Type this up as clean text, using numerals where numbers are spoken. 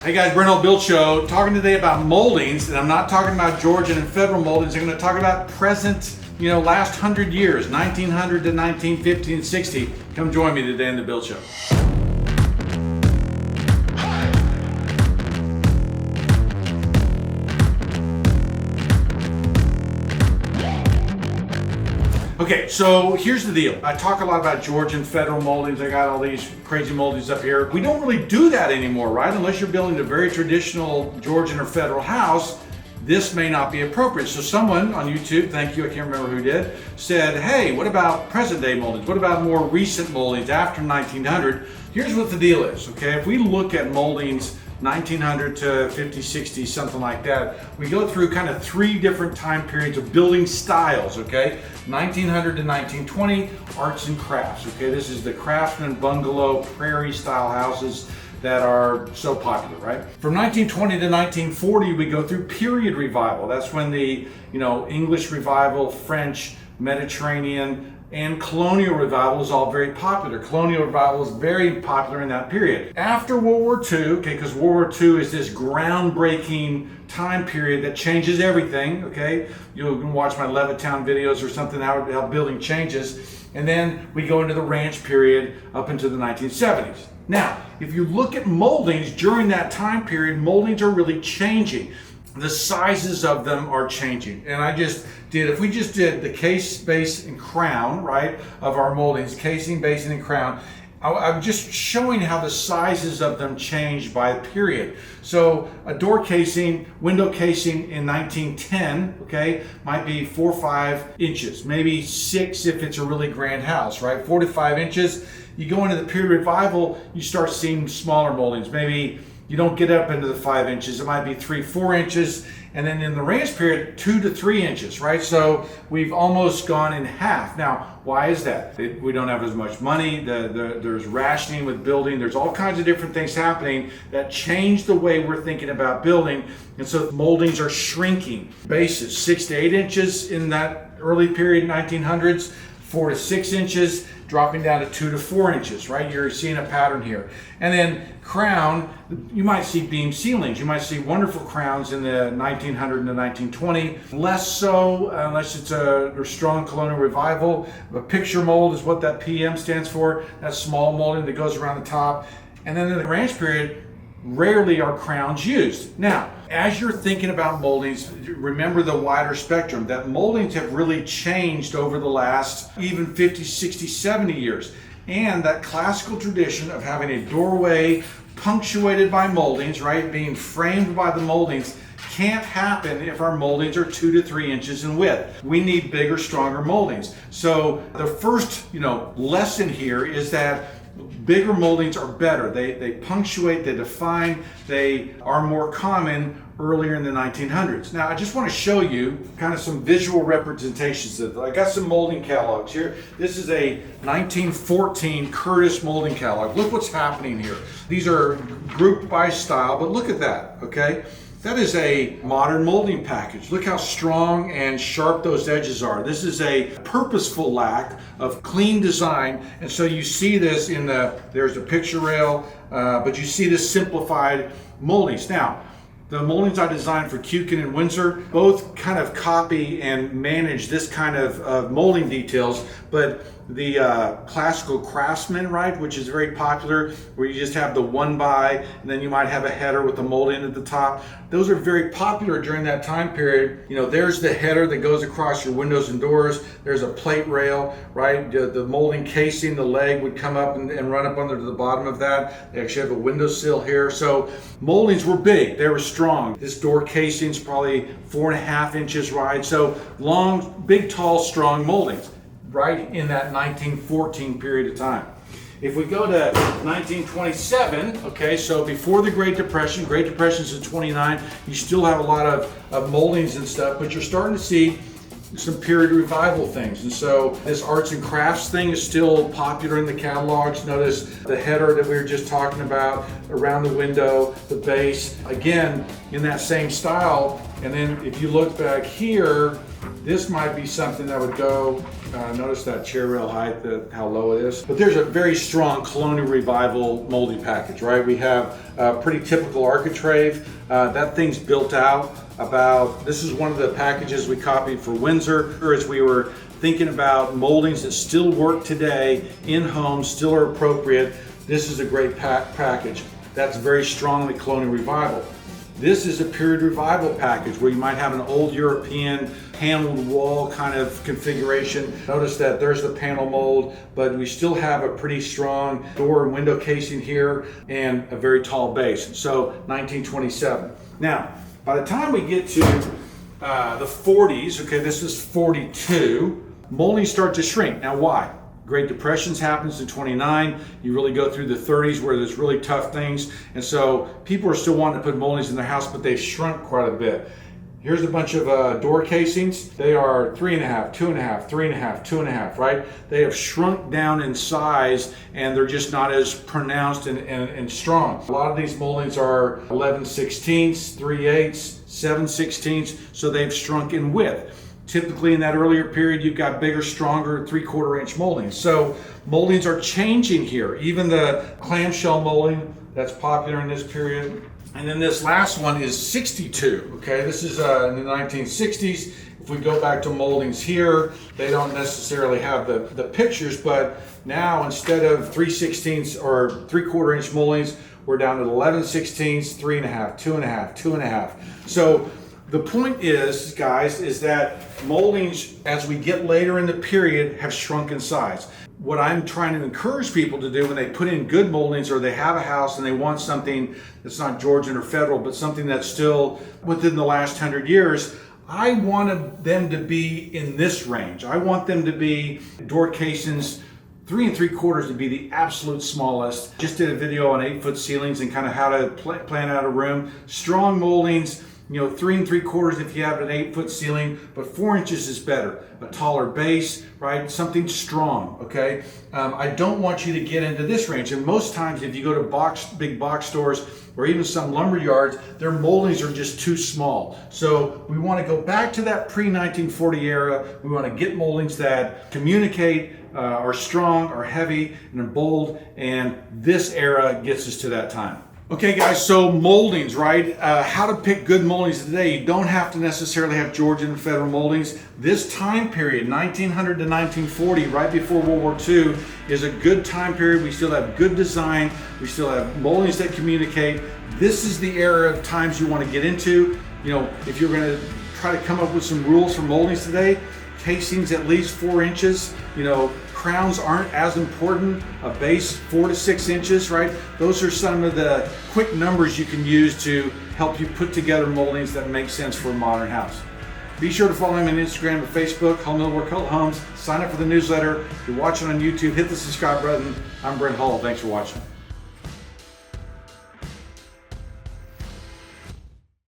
Hey guys, Brent Hull Build Show, talking today about moldings, and I'm not talking about Georgian and Federal moldings. I'm going to talk about present, last 100 years, 1900 to 1950 and 60. Come join me today in the Build Show. Okay, so here's the deal. I talk a lot about Georgian Federal moldings. I got all these crazy moldings up here. We don't really do that anymore, right? Unless you're building a very traditional Georgian or Federal house, this may not be appropriate. So someone on YouTube, thank you, I can't remember who did, said, hey, what about present day moldings? What about more recent moldings after 1900? Here's what the deal is, okay? If we look at moldings 1900 to 50, 60, something like that, we go through kind of three different time periods of building styles, okay? 1900 to 1920, arts and crafts, okay? This is the craftsman bungalow prairie style houses that are so popular, right? From 1920 to 1940, we go through period revival. That's when the, English revival, French, Mediterranean, and colonial revival is all very popular. Colonial revival is very popular in that period. After World War II, okay, because World War II is this groundbreaking time period that changes everything, okay? You can watch my Levittown videos or something, how building changes. And then we go into the ranch period up into the 1970s. Now, if you look at moldings during that time period, moldings are really changing. The sizes of them are changing. And if we just did the case, base, and crown, right, of our moldings, casing, basin, and crown, I'm just showing how the sizes of them change by period. So a door casing, window casing in 1910, okay, might be 4 or 5 inches, maybe 6 if it's a really grand house, right? 4 to 5 inches. You go into the period revival, you start seeing smaller moldings. Maybe you don't get up into the 5 inches. It might be 3, 4 inches. And then in the ranch period, 2 to 3 inches, right? So we've almost gone in half. Now, why is that? We don't have as much money. There's rationing with building. There's all kinds of different things happening that change the way we're thinking about building. And so moldings are shrinking. Bases, 6 to 8 inches in that early period, 1900s, 4 to 6 inches, dropping down to 2 to 4 inches, right? You're seeing a pattern here. And then crown, you might see beam ceilings. You might see wonderful crowns in the 1900 to 1920. Less so unless it's a strong colonial revival. A picture mold is what that PM stands for. That small molding that goes around the top. And then in the ranch period, rarely are crowns used. Now, as you're thinking about moldings, remember the wider spectrum, that moldings have really changed over the last even 50, 60, 70 years. And that classical tradition of having a doorway punctuated by moldings, right, being framed by the moldings, can't happen if our moldings are 2 to 3 inches in width. We need bigger, stronger moldings. So the first, lesson here is that bigger moldings are better. They punctuate, they define, they are more common earlier in the 1900s. Now, I just want to show you kind of some visual representations of it. I got some molding catalogs here. This is a 1914 Curtis molding catalog. Look what's happening here. These are grouped by style, but look at that, okay? That is a modern molding package. Look how strong and sharp those edges are. This is a purposeful lack of clean design. And so you see this there's a picture rail, but you see this simplified moldings. Now, the moldings I designed for Kukin and Windsor both kind of copy and manage this kind of molding details, but the classical craftsman, right, which is very popular, where you just have the 1x, and then you might have a header with the molding at the top. Those are very popular during that time period. There's the header that goes across your windows and doors. There's a plate rail, right? The molding casing, the leg would come up and run up under the bottom of that. They actually have a windowsill here. So moldings were big. They were strong. This door casing is probably 4.5 inches wide. So long, big, tall, strong moldings, right in that 1914 period of time. If we go to 1927, okay, so before the Great Depression is in 29, you still have a lot of moldings and stuff, but you're starting to see some period revival things. And so this arts and crafts thing is still popular in the catalogs. Notice the header that we were just talking about around the window, the base, again, in that same style. And then if you look back here, this might be something that would go, notice that chair rail height, how low it is. But there's a very strong Colonial Revival molding package, right? We have a pretty typical architrave. That thing's built out about, this is one of the packages we copied for Windsor as we were thinking about moldings that still work today in homes, still are appropriate. This is a great package. That's very strongly Colonial Revival. This is a period revival package where you might have an old European paneled wall kind of configuration. Notice that there's the panel mold, but we still have a pretty strong door and window casing here and a very tall base. So 1927. Now, by the time we get to the 40s, okay, this is 42, moldings start to shrink. Now why? Great Depressions happens in 29. You really go through the 30s where there's really tough things. And so people are still wanting to put moldings in their house, but they've shrunk quite a bit. Here's a bunch of door casings. They are 3.5, 2.5, 3.5, 2.5, right? They have shrunk down in size and they're just not as pronounced and strong. A lot of these moldings are 11/16, 3/8, 7/16, so they've shrunk in width. Typically in that earlier period, you've got bigger, stronger 3/4 inch moldings. So moldings are changing here. Even the clamshell molding that's popular in this period. And then this last one is 62, okay? This is in the 1960s. If we go back to moldings here, they don't necessarily have the pictures, but now instead of 3/16 or 3/4 inch moldings, we're down to 11/16, 3.5, 2.5, 2.5. So the point is, guys, is that moldings, as we get later in the period, have shrunk in size. What I'm trying to encourage people to do when they put in good moldings or they have a house and they want something that's not Georgian or Federal, but something that's still within the last 100 years, I wanted them to be in this range. I want them to be door casings 3 3/4 to be the absolute smallest. Just did a video on 8-foot ceilings and kind of how to plan out a room. Strong moldings, 3 3/4 if you have an 8-foot ceiling, but 4 inches is better. A taller base, right? Something strong, okay? I don't want you to get into this range. And most times if you go to big box stores or even some lumber yards, their moldings are just too small. So we want to go back to that pre-1940 era. We want to get moldings that communicate, are strong, are heavy, and are bold. And this era gets us to that time. Okay guys, so moldings, right? How to pick good moldings today. You don't have to necessarily have Georgian and Federal moldings. This time period, 1900 to 1940, right before World War II, is a good time period. We still have good design. We still have moldings that communicate. This is the era of times you want to get into. If you're going to try to come up with some rules for moldings today, casings at least 4 inches, crowns aren't as important, a base 4 to 6 inches, right? Those are some of the quick numbers you can use to help you put together moldings that make sense for a modern house. Be sure to follow me on Instagram and Facebook, Hull Millwork Hull Homes. Sign up for the newsletter. If you're watching on YouTube, hit the subscribe button. I'm Brent Hull. Thanks for watching.